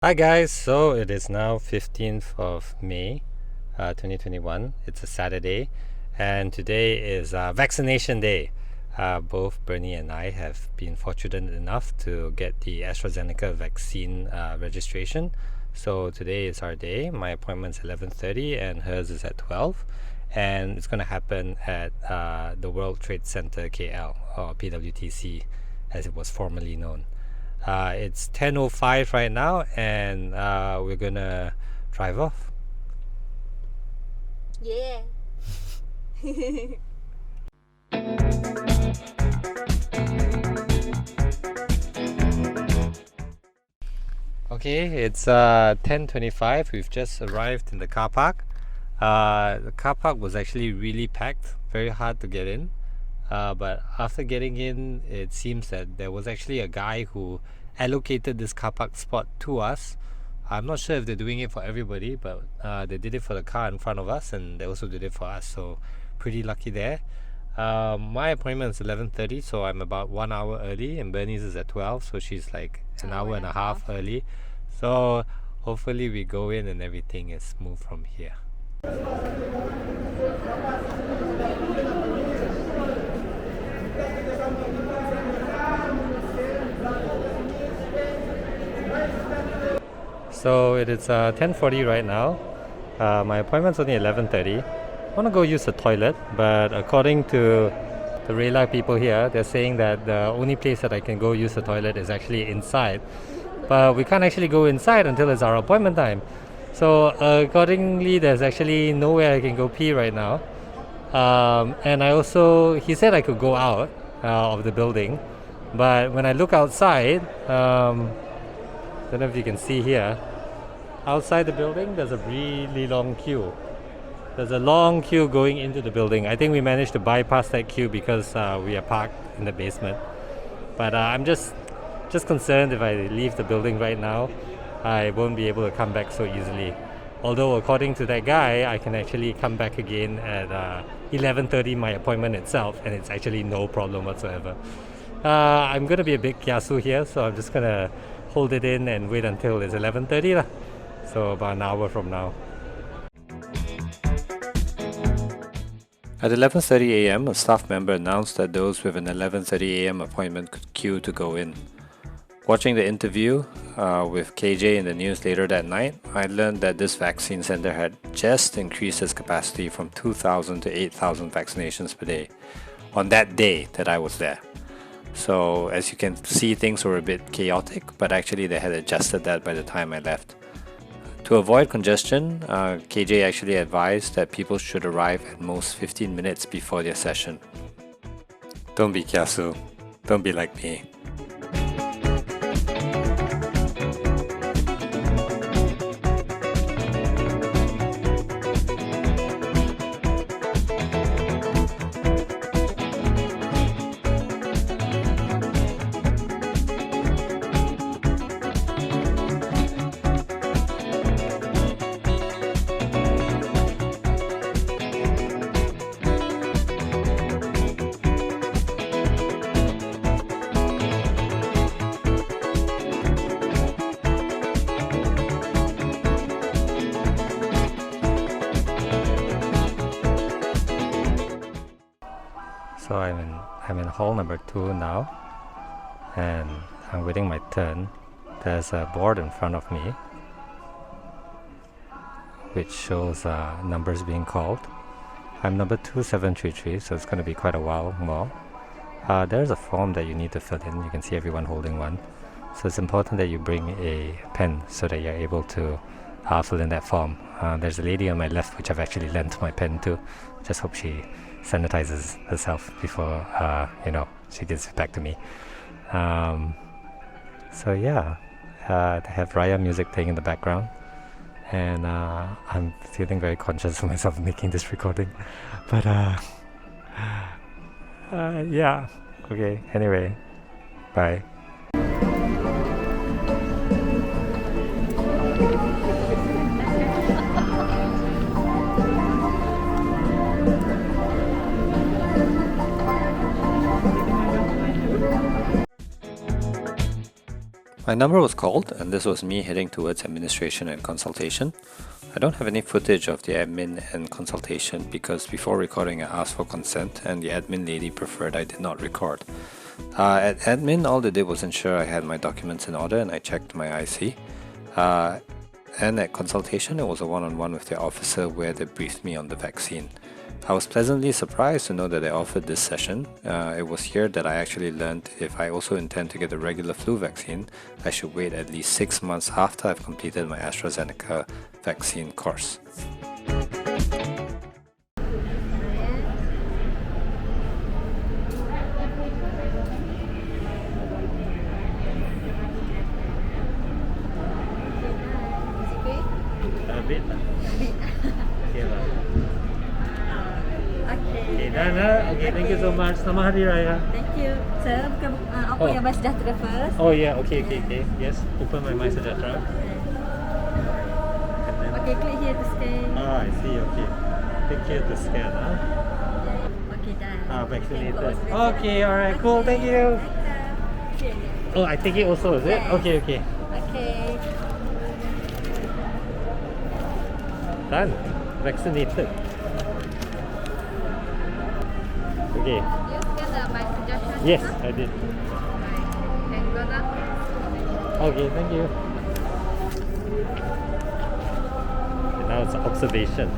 Hi guys, so it is now 15th of May 2021. It's a Saturday and today is vaccination day. Both Bernie and I have been fortunate enough to get the AstraZeneca vaccine registration. So today is our day. My appointment's 11:30 and hers is at 12, and it's going to happen at the World Trade Center KL, or PWTC as it was formerly known. It's 10:05 right now, and we're gonna drive off. Yeah. Okay, it's 10:25. We've just arrived in the car park. The car park was actually really packed, very hard to get in. But after getting in, it seems that there was actually a guy who allocated this car park spot to us. I'm not sure if they're doing it for everybody, but they did it for the car in front of us, and they also did it for us. So pretty lucky there. My appointment is 11:30, so I'm about 1 hour early, and Bernie's is at 12, so she's like an hour and a half early. So hopefully we go in and everything is smooth from here. So it is 10:40 right now. My appointment's only 11:30. I want to go use the toilet, but according to the Rayla people here, they're saying that the only place that I can go use the toilet is actually inside. But we can't actually go inside until it's our appointment time. So accordingly, there's actually nowhere I can go pee right now. And he said I could go out of the building, but when I look outside, don't know if you can see here, outside the building there's a really long queue. There's a long queue going into the building. I think we managed to bypass that queue because we are parked in the basement. But I'm just concerned if I leave the building right now, I won't be able to come back so easily. Although according to that guy, I can actually come back again at 11:30, my appointment itself, and it's actually no problem whatsoever. I'm going to be a bit kiasu here, so I'm just going to hold it in and wait until it's 11:30 lah. So about an hour from now. At 11:30 a.m., a staff member announced that those with an 11:30 a.m. appointment could queue to go in. Watching the interview with KJ in the news later that night, I learned that this vaccine center had just increased its capacity from 2,000 to 8,000 vaccinations per day on that day that I was there. So as you can see, things were a bit chaotic, but actually they had adjusted that by the time I left. To avoid congestion, KJ actually advised that people should arrive at most 15 minutes before their session. Don't be kiasu. Don't be like me. So I'm in hall number 2 now, and I'm waiting my turn. There's a board in front of me which shows numbers being called. I'm number 2733, so it's going to be quite a while more. There's a form that you need to fill in. You can see everyone holding one. So it's important that you bring a pen so that you're able to fill in that form. There's a lady on my left which I've actually lent my pen to. Just hope she sanitizes herself before she gives it back to me. So yeah, they have Raya music playing in the background, and I'm feeling very conscious of myself making this recording, but yeah, okay, anyway, bye. My number was called, and this was me heading towards administration and consultation. I don't have any footage of the admin and consultation because before recording I asked for consent and the admin lady preferred I did not record. At admin, all they did was ensure I had my documents in order and I checked my IC. And at consultation, it was a one-on-one with the officer where they briefed me on the vaccine. I was pleasantly surprised to know that they offered this session. It was here that I actually learned if I also intend to get the regular flu vaccine, I should wait at least 6 months after I've completed my AstraZeneca vaccine course. A bit. Okay lah. Okay, Dana. Okay, thank you so much. Selamat Hari Raya. Thank you. Sir, bukan apa yang My Sejahtera first. Oh yeah, okay. Yes, open my Sejahtera. Okay, click here to scan. I see, okay. Click here to scan, huh? Okay, done. Vaccinated. Okay, alright, cool, thank you. Oh, I take it also, is it? Yes. Okay. Okay. Done. Vaccinated. Okay. You scan the My Sejahtera? Yes, I did. Can go now? Okay, thank you. Okay, now it's observation.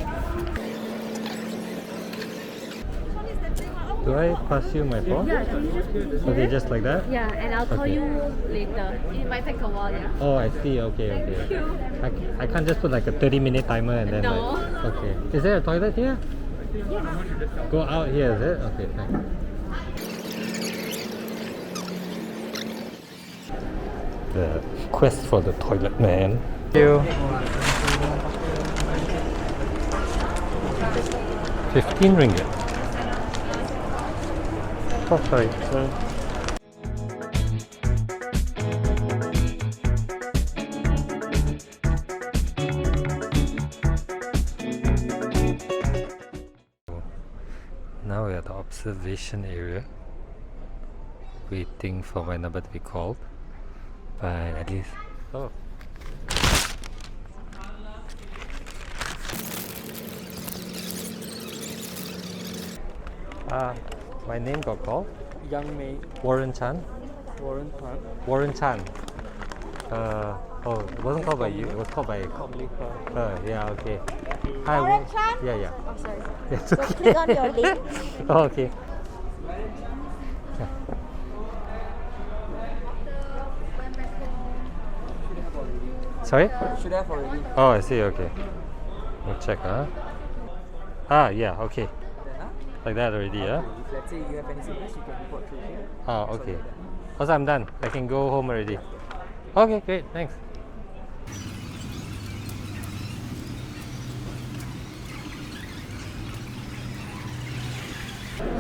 Do I pass you my phone? Yeah, can you just put it Okay, here? just like that? Yeah, and I'll call Okay. you later. It might take a while, yeah. Oh, I see. Okay. Thank you. I can't just put like a 30-minute timer and then No. like... Okay. Is there a toilet here? Go out here, is it? Okay, thanks. The quest for the toilet, man. Thank you. 15 ringgit. Oh, sorry. Now we're at the observation area, waiting for my number to be called. But at least... Oh. My name got called. Young May, Warren Chan. Warren Park, Warren Chan. It wasn't called by you. It was called by Comley Park. her. Yeah, okay. Hi, Warren Chan? Yeah. Oh, sorry. It's So okay. click on your link. Oh, okay. Sorry? Should have already. Oh, I see. Okay. We'll check. Yeah. Okay. Then, Like that already. Yeah. if let's say you have any sickness, you can report through here. Oh, okay. Also, I'm done. I can go home already. Okay, great. Thanks.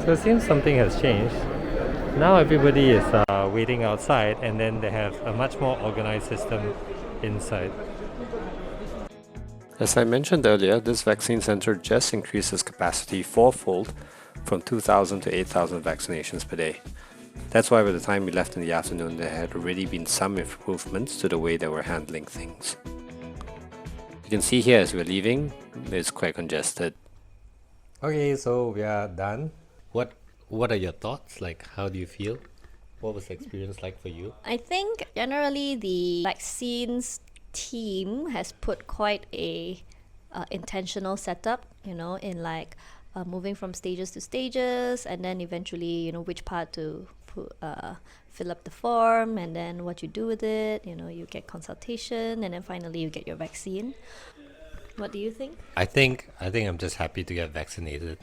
So it seems something has changed. Now everybody is waiting outside, and then they have a much more organized system inside. As I mentioned earlier, this vaccine center just increases capacity fourfold from 2,000 to 8,000 vaccinations per day. That's why by the time we left in the afternoon, there had already been some improvements to the way they were handling things. You can see here as we're leaving, it's quite congested. Okay, so we are done. What are your thoughts? Like, how do you feel? What was the experience like for you? I think generally the vaccines team has put quite a intentional setup, in like moving from stages to stages, and then eventually, which part to fill up the form, and then what you do with it. You get consultation, and then finally you get your vaccine. What do you think? I think I'm just happy to get vaccinated.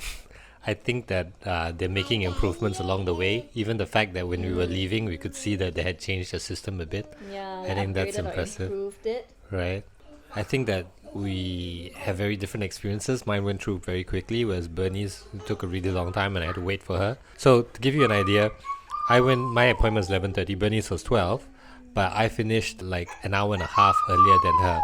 I think that they're making improvements along the way. Even the fact that when we were leaving, we could see that they had changed the system a bit. Yeah, I think that's upgraded or impressive. improved it. Right. I think that we have very different experiences. Mine went through very quickly, whereas Bernie's took a really long time and I had to wait for her. So to give you an idea, my appointment was 11:30, Bernie's was 12, but I finished like an hour and a half earlier than her.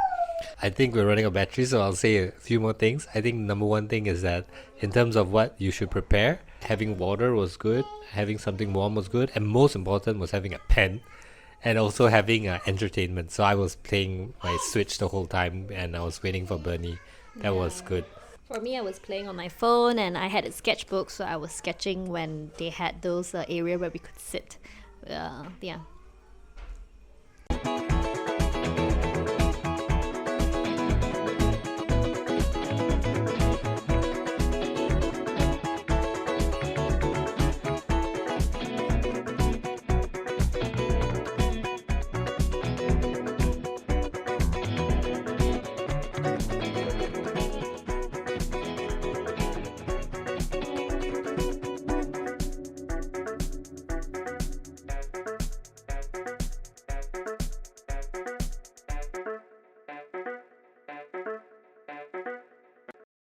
I think we're running out of battery, so I'll say a few more things. I think number one thing is that in terms of what you should prepare, having water was good, having something warm was good, and most important was having a pen. and also having entertainment. So I was playing my Switch the whole time and I was waiting for Bernie. That was good. For me, I was playing on my phone and I had a sketchbook, so I was sketching when they had those area where we could sit. Yeah.